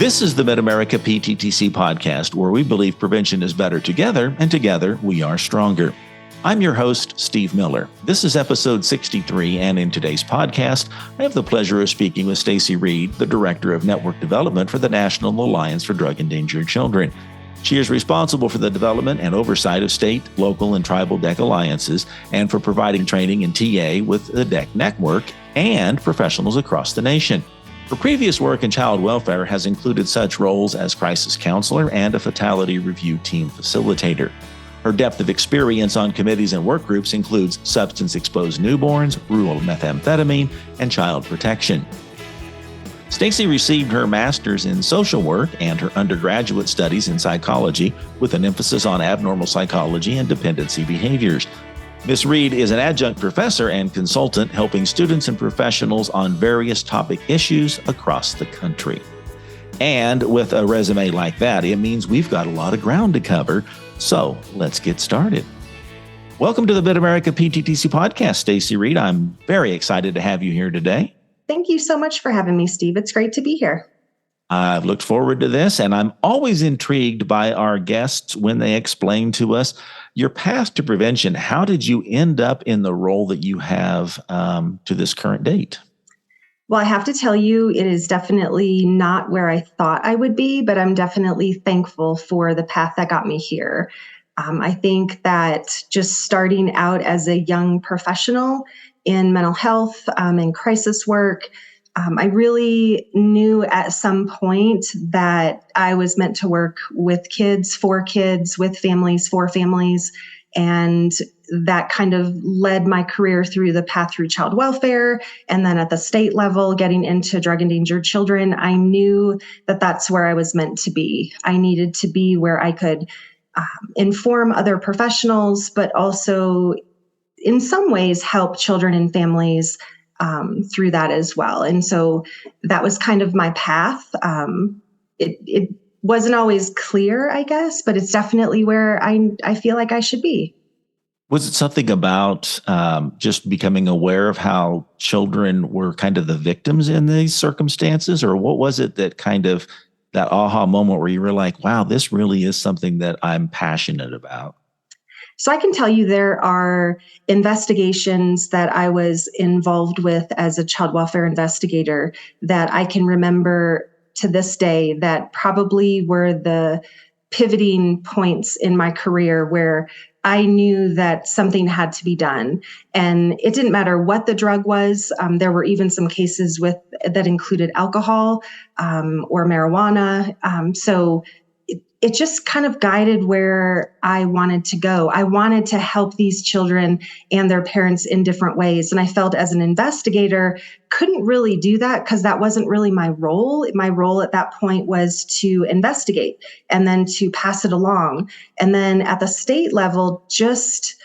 This is the Mid-America PTTC podcast, where we believe prevention is better together, and together we are stronger. I'm your host, Steve Miller. This is episode 63, and in today's podcast, I have the pleasure of speaking with Stacee Reed, the Director of Network Development for the National Alliance for Drug Endangered Children. She is responsible for the development and oversight of state, local, and tribal DEC alliances, and for providing training in TA with the DEC network and professionals across the nation. Her previous work in child welfare has included such roles as crisis counselor and a Fatality Review Team Facilitator. Her depth of experience on committees and work groups includes substance-exposed newborns, rural methamphetamine, and child protection. Stacee received her master's in social work and her undergraduate studies in psychology with an emphasis on abnormal psychology and dependency behaviors. Ms. Reed is an adjunct professor and consultant helping students and professionals on various topic issues across the country. And with a resume like that, it means we've got a lot of ground to cover. So let's get started. Welcome to the Mid-America PTTC podcast, Stacee Reed. I'm very excited to have you here today. Thank you so much for having me, Steve. It's great to be here. I've looked forward to this, and I'm always intrigued by our guests when they explain to us your path to prevention. How did you end up in the role that you have to this current date? Well, I have to tell you, it is definitely not where I thought I would be, but I'm definitely thankful for the path that got me here. I think that just starting out as a young professional in mental health and crisis work, I really knew at some point that I was meant to work with kids, with families, for families. And that kind of led my career through the path through child welfare. And then at the state level, getting into drug endangered children, I knew that that's where I was meant to be. I needed to be where I could inform other professionals, but also in some ways help children and families through that as well. And so that was kind of my path. It wasn't always clear, I guess, but it's definitely where I feel like I should be. Was it something about just becoming aware of how children were kind of the victims in these circumstances? Or what was it that kind of that aha moment where you were like, wow, this really is something that I'm passionate about? So I can tell you there are investigations that I was involved with as a child welfare investigator that I can remember to this day that probably were the pivoting points in my career where I knew that something had to be done. And it didn't matter what the drug was. There were even some cases that included alcohol or marijuana. So it just kind of guided where I wanted to go. I wanted to help these children and their parents in different ways. And I felt as an investigator, couldn't really do that because that wasn't really my role. My role at that point was to investigate and then to pass it along. And then at the state level, just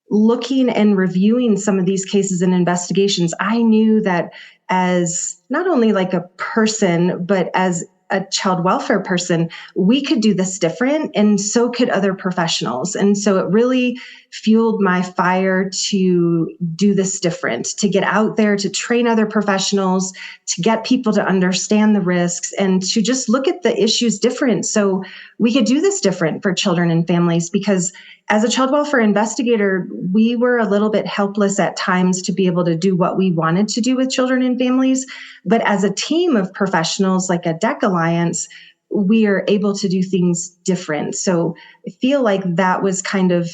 looking and reviewing some of these cases and investigations, I knew that as not only like a person, but as a child welfare person, we could do this different, and so could other professionals. And so it really fueled my fire to do this different, to get out there, to train other professionals, to get people to understand the risks, and to just look at the issues different so we could do this different for children and families. Because as a child welfare investigator, we were a little bit helpless at times to be able to do what we wanted to do with children and families. But as a team of professionals like a DEC Alliance, we are able to do things different. So I feel like that was kind of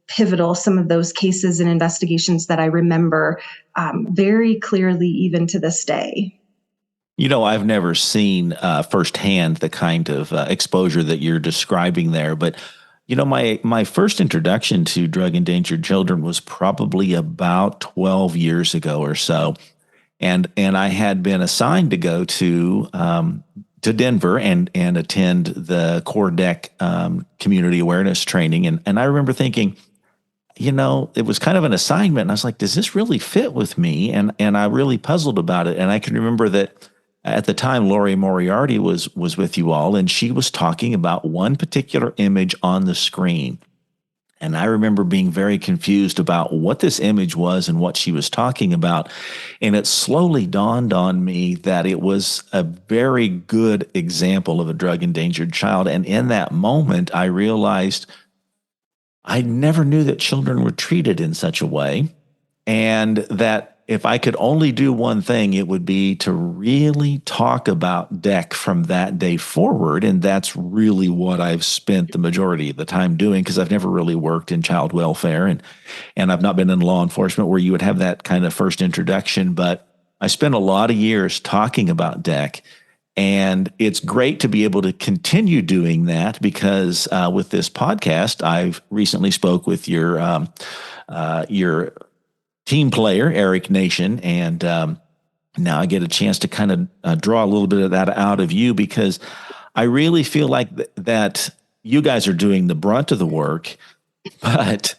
pivotal, some of those cases and investigations that I remember very clearly even to this day. You know, I've never seen firsthand the kind of exposure that you're describing there, but you know, my first introduction to drug endangered children was probably about 12 years ago or so. And I had been assigned to go to Denver and attend the core DEC community awareness training. And I remember thinking, you know, it was kind of an assignment. And I was like, does this really fit with me? And I really puzzled about it. And I can remember that at the time, Lori Moriarty was with you all, and she was talking about one particular image on the screen. And I remember being very confused about what this image was and what she was talking about. And it slowly dawned on me that it was a very good example of a drug endangered child. And in that moment, I realized I never knew that children were treated in such a way. And that if I could only do one thing, it would be to really talk about DEC from that day forward. And that's really what I've spent the majority of the time doing, because I've never really worked in child welfare and I've not been in law enforcement where you would have that kind of first introduction. But I spent a lot of years talking about DEC. And it's great to be able to continue doing that because with this podcast, I've recently spoke with your team player, Eric Nation, and now I get a chance to kind of draw a little bit of that out of you because I really feel like that you guys are doing the brunt of the work, but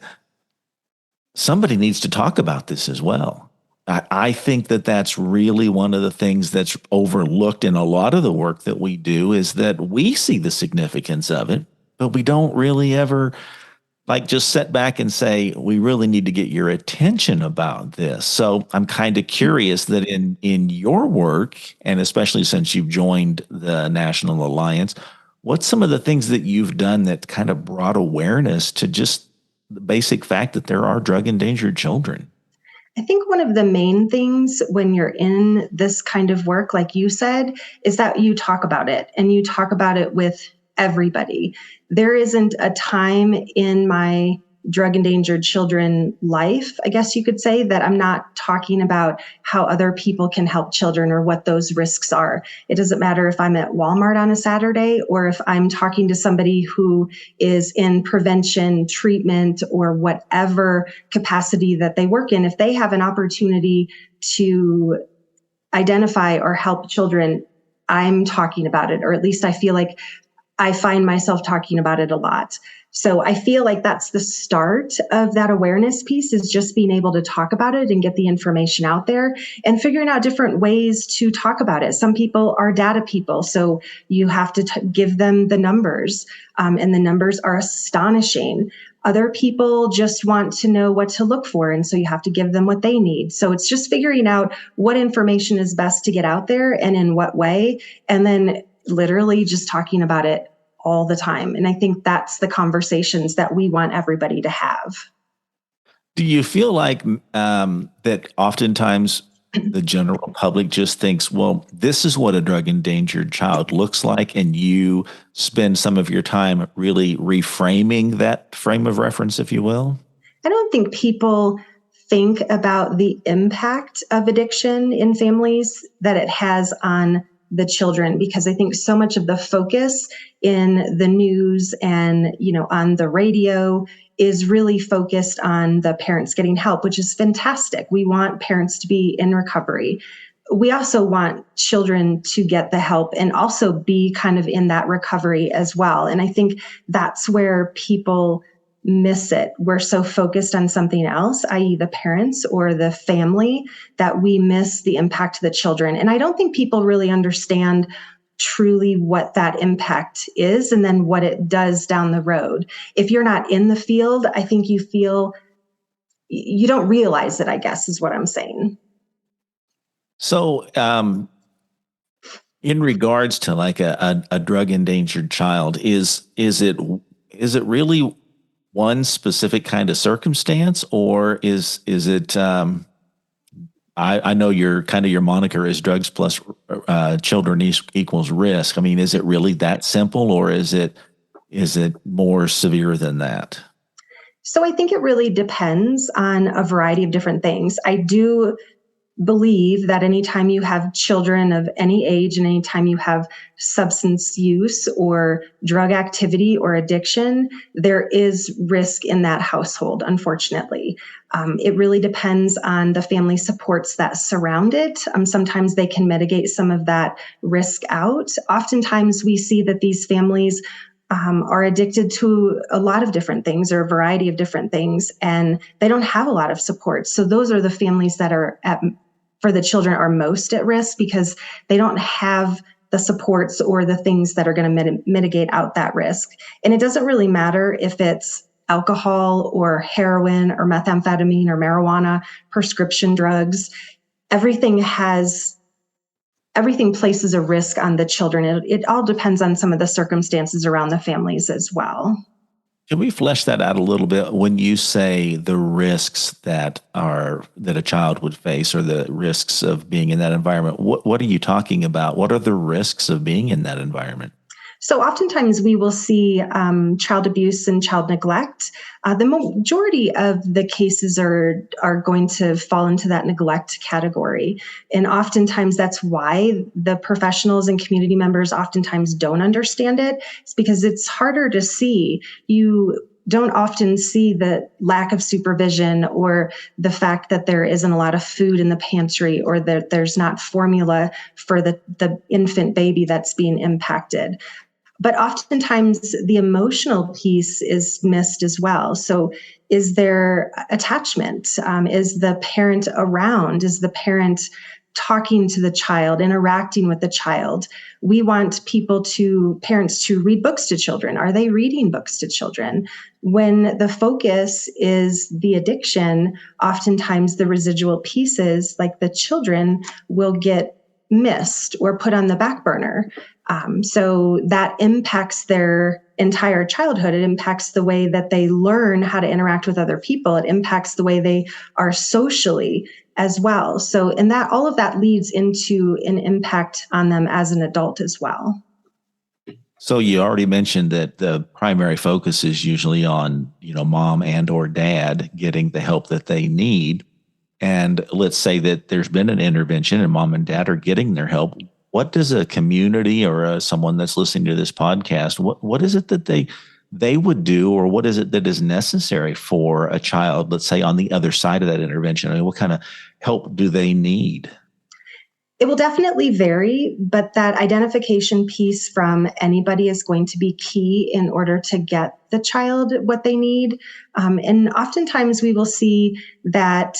somebody needs to talk about this as well. I think that that's really one of the things that's overlooked in a lot of the work that we do is that we see the significance of it, but we don't really ever like just sit back and say, we really need to get your attention about this. So I'm kind of curious that in your work, and especially since you've joined the National Alliance, what's some of the things that you've done that kind of brought awareness to just the basic fact that there are drug endangered children? I think one of the main things when you're in this kind of work, like you said, is that you talk about it and you talk about it with everybody. There isn't a time in my drug endangered children life, I guess you could say, that I'm not talking about how other people can help children or what those risks are. It doesn't matter if I'm at Walmart on a Saturday or if I'm talking to somebody who is in prevention, treatment, or whatever capacity that they work in. If they have an opportunity to identify or help children, I'm talking about it, or at least I feel like I find myself talking about it a lot. So I feel like that's the start of that awareness piece, is just being able to talk about it and get the information out there and figuring out different ways to talk about it. Some people are data people, so you have to give them the numbers, and the numbers are astonishing. Other people just want to know what to look for, and so you have to give them what they need. So it's just figuring out what information is best to get out there and in what way, and then literally just talking about it all the time. And I think that's the conversations that we want everybody to have. Do you feel like that oftentimes the general public just thinks, well, this is what a drug endangered child looks like, and you spend some of your time really reframing that frame of reference, if you will? I don't think people think about the impact of addiction in families that it has on the children, because I think so much of the focus in the news and, on the radio is really focused on the parents getting help, which is fantastic. We want parents to be in recovery. We also want children to get the help and also be kind of in that recovery as well. And I think that's where people miss it. We're so focused on something else, i.e. the parents or the family, that we miss the impact to the children. And I don't think people really understand truly what that impact is and then what it does down the road. If you're not in the field, I think you don't realize it, I guess, is what I'm saying. So, in regards to like a drug endangered child, is it really one specific kind of circumstance, or is it? I know your moniker is drugs plus children equals risk. I mean, is it really that simple, or is it more severe than that? So I think it really depends on a variety of different things. I do believe that anytime you have children of any age and anytime you have substance use or drug activity or addiction, there is risk in that household, unfortunately. It really depends on the family supports that surround it. Sometimes they can mitigate some of that risk out. Oftentimes we see that these families are addicted to a lot of different things or a variety of different things, and they don't have a lot of support. So those are the families that are for the children are most at risk, because they don't have the supports or the things that are going to mitigate out that risk. And it doesn't really matter if it's alcohol or heroin or methamphetamine or marijuana, prescription drugs. Everything places a risk on the children. It all depends on some of the circumstances around the families as well. Can we flesh that out a little bit? When you say the risks that a child would face, or the risks of being in that environment, what are you talking about? What are the risks of being in that environment? So oftentimes we will see child abuse and child neglect. The majority of the cases are going to fall into that neglect category. And oftentimes that's why the professionals and community members oftentimes don't understand it. It's because it's harder to see. You don't often see the lack of supervision, or the fact that there isn't a lot of food in the pantry, or that there's not formula for the infant baby that's being impacted. But oftentimes the emotional piece is missed as well. So is there attachment? Is the parent around? Is the parent talking to the child, interacting with the child? We want parents to read books to children. Are they reading books to children? When the focus is the addiction, oftentimes the residual pieces, like the children, will get missed or put on the back burner. So that impacts their entire childhood. It impacts the way that they learn how to interact with other people. It impacts the way they are socially as well. So, and that all of that leads into an impact on them as an adult as well. So you already mentioned that the primary focus is usually on, mom and or dad getting the help that they need. And let's say that there's been an intervention and mom and dad are getting their help. What does a community or someone that's listening to this podcast, what is it that they would do, or what is it that is necessary for a child, let's say, on the other side of that intervention? I mean, what kind of help do they need? It will definitely vary, but that identification piece from anybody is going to be key in order to get the child what they need. And oftentimes we will see that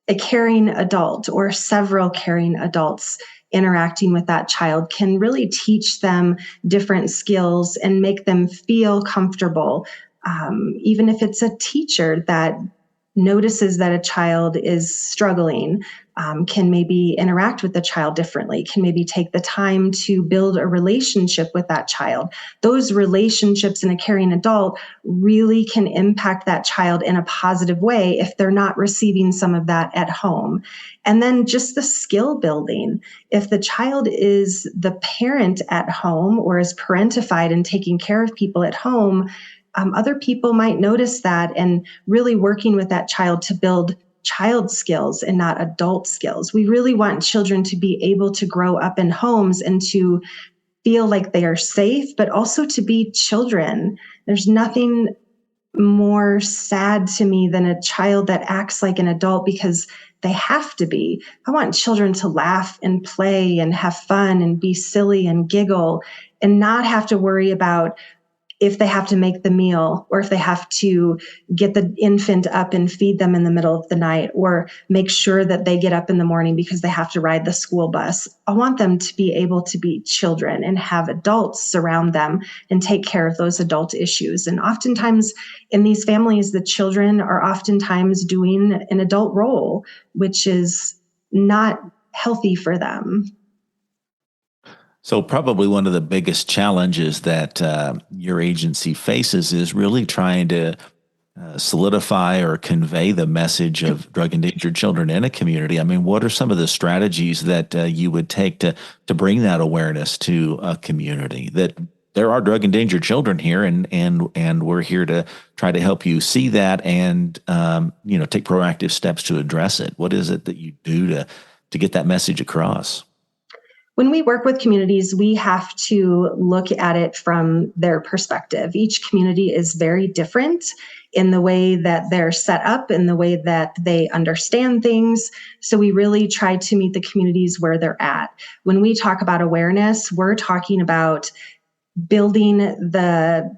a caring adult or several caring adults interacting with that child can really teach them different skills and make them feel comfortable. Even if it's a teacher that notices that a child is struggling, can maybe interact with the child differently, can maybe take the time to build a relationship with that child. Those relationships in a caring adult really can impact that child in a positive way if they're not receiving some of that at home. And then just the skill building. If the child is the parent at home or is parentified and taking care of people at home, other people might notice that, and really working with that child to build child skills and not adult skills. We really want children to be able to grow up in homes and to feel like they are safe, but also to be children. There's nothing more sad to me than a child that acts like an adult because they have to be. I want children to laugh and play and have fun and be silly and giggle and not have to worry about if they have to make the meal, or if they have to get the infant up and feed them in the middle of the night, or make sure that they get up in the morning because they have to ride the school bus. I want them to be able to be children and have adults surround them and take care of those adult issues. And oftentimes in these families, the children are oftentimes doing an adult role, which is not healthy for them. So probably one of the biggest challenges that your agency faces is really trying to solidify or convey the message of drug endangered children in a community. I mean, what are some of the strategies that you would take to bring that awareness to a community that there are drug endangered children here, and we're here to try to help you see that and take proactive steps to address it? What is it that you do to get that message across? When we work with communities, we have to look at it from their perspective. Each community is very different in the way that they're set up, in the way that they understand things. So we really try to meet the communities where they're at. When we talk about awareness, we're talking about building the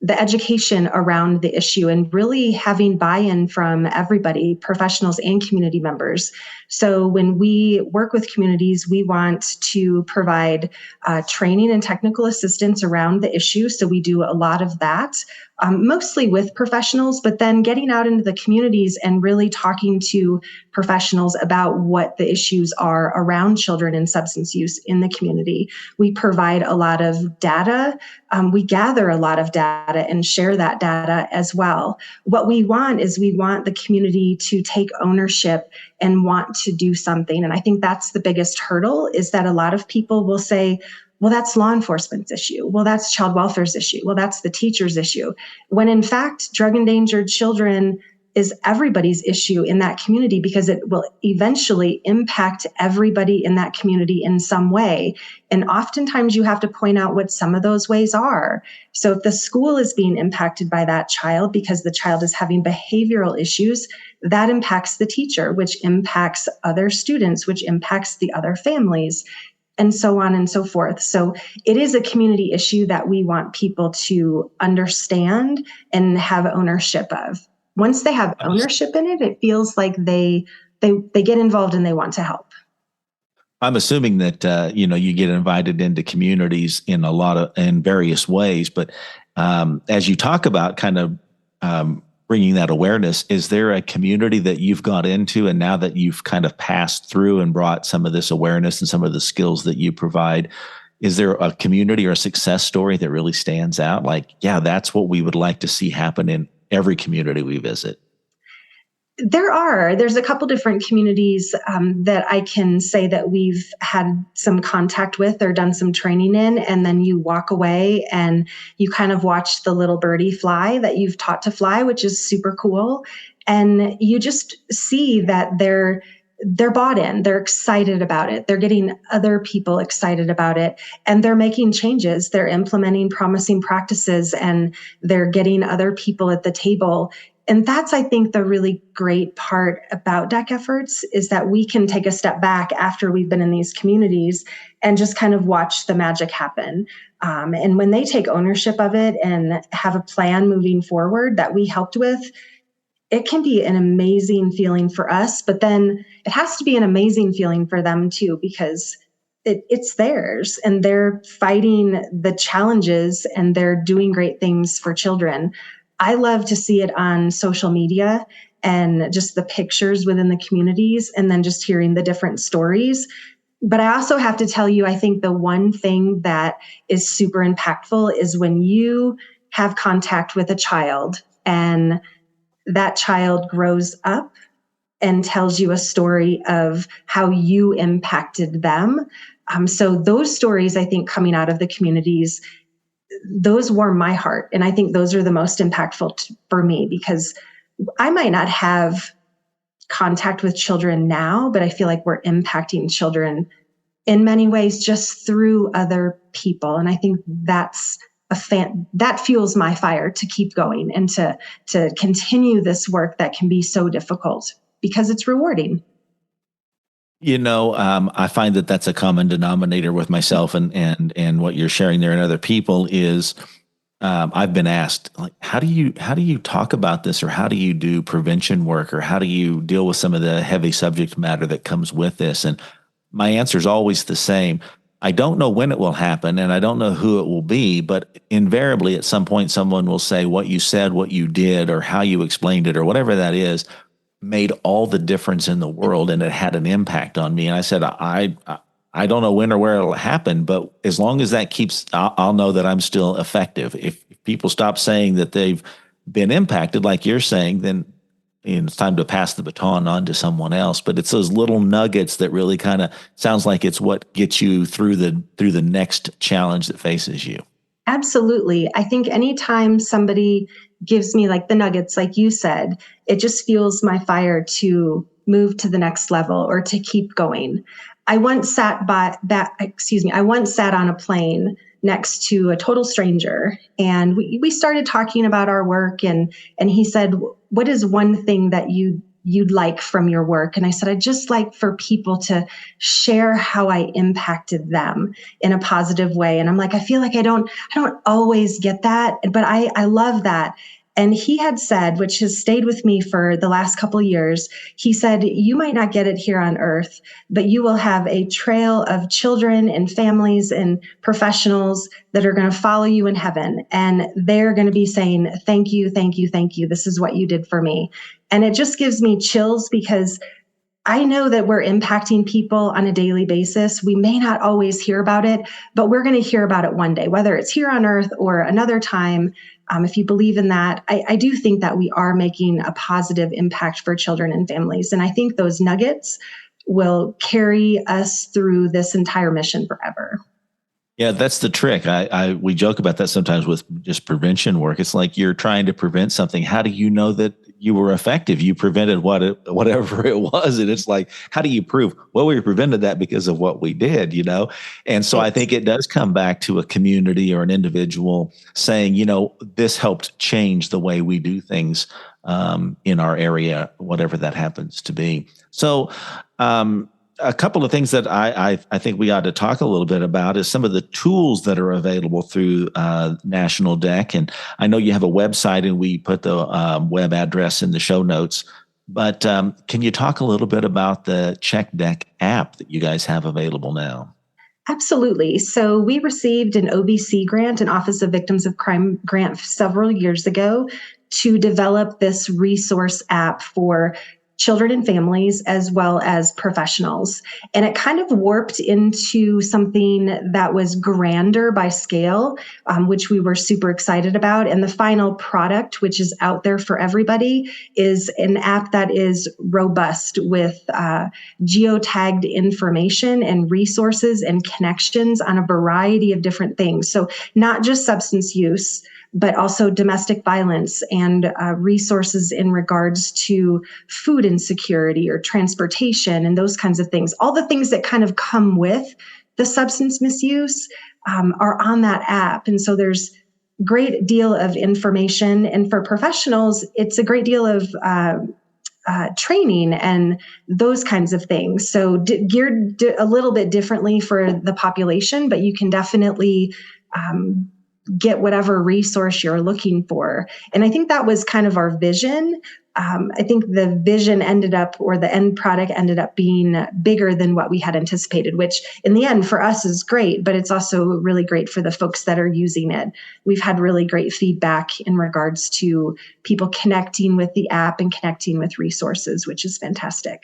education around the issue and really having buy-in from everybody, professionals and community members. So when we work with communities, we want to provide training and technical assistance around the issue. So we do a lot of that. mostly with professionals, but then getting out into the communities and really talking to professionals about what the issues are around children and substance use in the community. We provide a lot of data. We gather a lot of data and share that data as well. What we want is we want the community to take ownership and want to do something. And I think that's the biggest hurdle, is that a lot of people will say, well, that's law enforcement's issue. Well, that's child welfare's issue. Well, that's the teacher's issue. When in fact, drug endangered children is everybody's issue in that community, because it will eventually impact everybody in that community in some way. And oftentimes you have to point out what some of those ways are. So if the school is being impacted by that child because the child is having behavioral issues, that impacts the teacher, which impacts other students, which impacts the other families, and so on and so forth. So it is a community issue that we want people to understand and have ownership of. Once they have ownership in it, it feels like they get involved and they want to help. I'm assuming that you get invited into communities in various ways, but as you talk about kind of bringing that awareness, is there a community that you've got into, and now that you've kind of passed through and brought some of this awareness and some of the skills that you provide, is there a community or a success story that really stands out? Like, yeah, that's what we would like to see happen in every community we visit. There's a couple different communities that I can say that we've had some contact with or done some training in, and then you walk away and you kind of watch the little birdie fly that you've taught to fly, which is super cool. And you just see that they're bought in, they're excited about it, they're getting other people excited about it, and they're making changes, they're implementing promising practices, and they're getting other people at the table. And that's, I think, the really great part about DEC efforts, is that we can take a step back after we've been in these communities and just kind of watch the magic happen. And when they take ownership of it and have a plan moving forward that we helped with, it can be an amazing feeling for us, but then it has to be an amazing feeling for them too, because it's theirs and they're fighting the challenges and they're doing great things for children. I love to see it on social media and just the pictures within the communities, and then just hearing the different stories. But I also have to tell you, I think the one thing that is super impactful is when you have contact with a child and that child grows up and tells you a story of how you impacted them. So those stories, I think, coming out of the communities, those warm my heart. And I think those are the most impactful for me, because I might not have contact with children now, but I feel like we're impacting children in many ways just through other people. And I think that's that fuels my fire to keep going and to continue this work that can be so difficult, because it's rewarding. I find that that's a common denominator with myself and what you're sharing there and other people is, I've been asked, like, how do you talk about this, or how do you do prevention work, or how do you deal with some of the heavy subject matter that comes with this? And my answer is always the same. I don't know when it will happen, and I don't know who it will be, but invariably at some point someone will say what you said, what you did, or how you explained it, or whatever that is, made all the difference in the world, and it had an impact on me. And I said, I don't know when or where it'll happen, but as long as that keeps, I'll know that I'm still effective. If people stop saying that they've been impacted, like you're saying, then it's time to pass the baton on to someone else. But it's those little nuggets that really kind of sounds like it's what gets you through the next challenge that faces you. Absolutely. I think anytime somebody gives me like the nuggets, like you said, it just fuels my fire to move to the next level or to keep going. I once sat on a plane next to a total stranger, and we started talking about our work, and he said, what is one thing that you'd like from your work? And I said, I'd just like for people to share how I impacted them in a positive way. And I'm like, I feel like I don't always get that, but I love that. And he had said, which has stayed with me for the last couple of years, he said, you might not get it here on earth, but you will have a trail of children and families and professionals that are going to follow you in heaven. And they're going to be saying, thank you, thank you, thank you. This is what you did for me. And it just gives me chills because I know that we're impacting people on a daily basis. We may not always hear about it, but we're going to hear about it one day, whether it's here on earth or another time. If you believe in that, I do think that we are making a positive impact for children and families. And I think those nuggets will carry us through this entire mission forever. Yeah, that's the trick. We joke about that sometimes with just prevention work. It's like you're trying to prevent something. How do you know that you were effective? You prevented whatever it was. And it's like, how do you prove? Well, we prevented that because of what we did, And so I think it does come back to a community or an individual saying, this helped change the way we do things in our area, whatever that happens to be. So, a couple of things that I think we ought to talk a little bit about is some of the tools that are available through National DEC. And I know you have a website, and we put the web address in the show notes. But can you talk a little bit about the Check DEC app that you guys have available now? Absolutely. So we received an OVC grant, an Office of Victims of Crime grant, several years ago to develop this resource app for children and families as well as professionals. And it kind of warped into something that was grander by scale, which we were super excited about. And the final product, which is out there for everybody, is an app that is robust with geotagged information and resources and connections on a variety of different things. So not just substance use, but also domestic violence and resources in regards to food insecurity or transportation and those kinds of things. All the things that kind of come with the substance misuse are on that app. And so there's a great deal of information. And for professionals, it's a great deal of training and those kinds of things. So geared a little bit differently for the population, but you can definitely get whatever resource you're looking for. And I think that was kind of our vision. I think the vision ended up, or the end product ended up being bigger than what we had anticipated, which in the end for us is great, but it's also really great for the folks that are using it. We've had really great feedback in regards to people connecting with the app and connecting with resources, which is fantastic.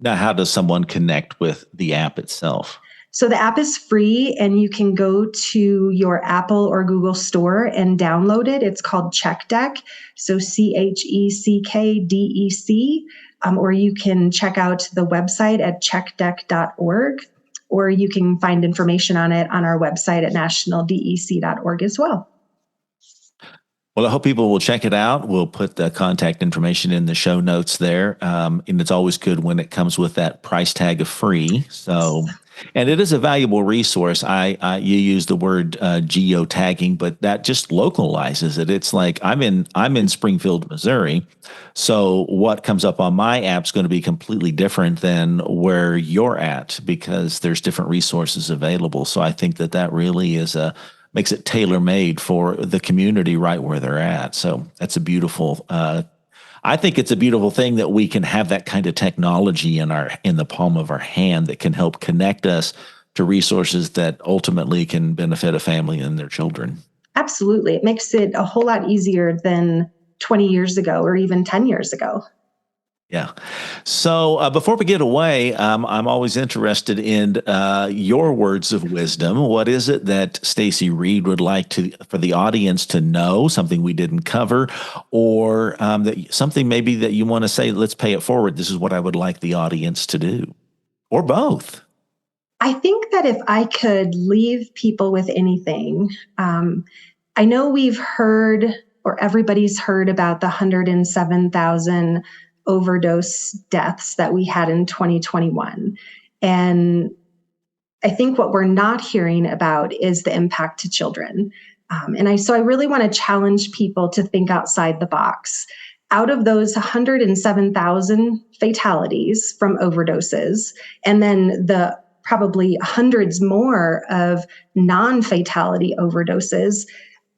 Now, how does someone connect with the app itself? So the app is free, and you can go to your Apple or Google store and download it. It's called Check DEC, so CheckDEC, or you can check out the website at checkdec.org, or you can find information on it on our website at nationaldec.org as well. Well, I hope people will check it out. We'll put the contact information in the show notes there. And it's always good when it comes with that price tag of free. So, and it is a valuable resource. You use the word geotagging, but that just localizes it. It's like I'm in Springfield, Missouri. So what comes up on my app is going to be completely different than where you're at, because there's different resources available. So I think that really makes it tailor-made for the community right where they're at. So that's a beautiful, I think it's a beautiful thing that we can have that kind of technology in the palm of our hand that can help connect us to resources that ultimately can benefit a family and their children. Absolutely. It makes it a whole lot easier than 20 years ago or even 10 years ago. Yeah. So before we get away, I'm always interested in your words of wisdom. What is it that Stacee Reed would like for the audience to know, something we didn't cover, or something maybe that you want to say, let's pay it forward. This is what I would like the audience to do, or both. I think that if I could leave people with anything, I know we've heard, or everybody's heard about the 107,000 overdose deaths that we had in 2021. And I think what we're not hearing about is the impact to children. So I really want to challenge people to think outside the box. Out of those 107,000 fatalities from overdoses, and then the probably hundreds more of non-fatality overdoses,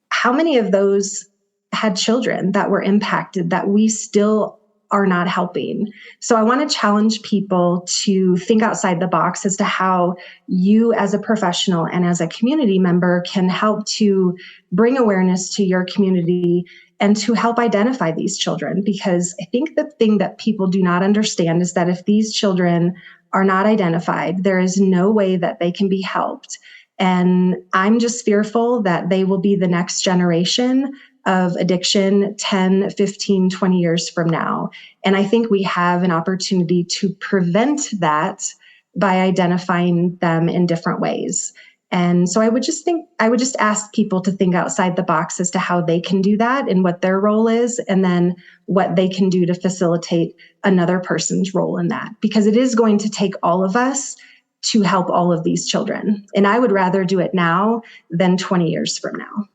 how many of those had children that were impacted that we still are not helping. So I want to challenge people to think outside the box as to how you as a professional and as a community member can help to bring awareness to your community and to help identify these children. Because I think the thing that people do not understand is that if these children are not identified, there is no way that they can be helped. And I'm just fearful that they will be the next generation of addiction 10, 15, 20 years from now. And I think we have an opportunity to prevent that by identifying them in different ways. And so I would just ask people to think outside the box as to how they can do that and what their role is, and then what they can do to facilitate another person's role in that. Because it is going to take all of us to help all of these children. And I would rather do it now than 20 years from now.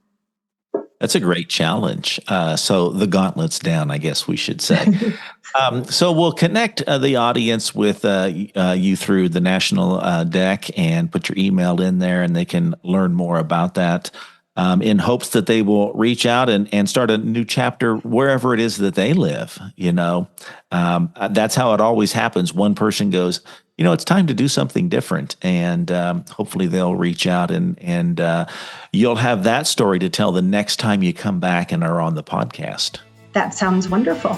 That's a great challenge. So the gauntlet's down, I guess we should say. So we'll connect the audience with you through the National DEC and put your email in there, and they can learn more about that in hopes that they will reach out and start a new chapter wherever it is that they live. That's how it always happens. One person goes, it's time to do something different. And hopefully they'll reach out and you'll have that story to tell the next time you come back and are on the podcast. That sounds wonderful.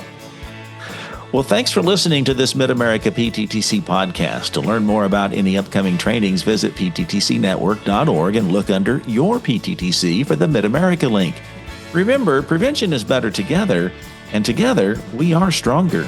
Well, thanks for listening to this Mid-America PTTC podcast. To learn more about any upcoming trainings, visit pttcnetwork.org and look under your PTTC for the Mid-America link. Remember, prevention is better together, and together we are stronger.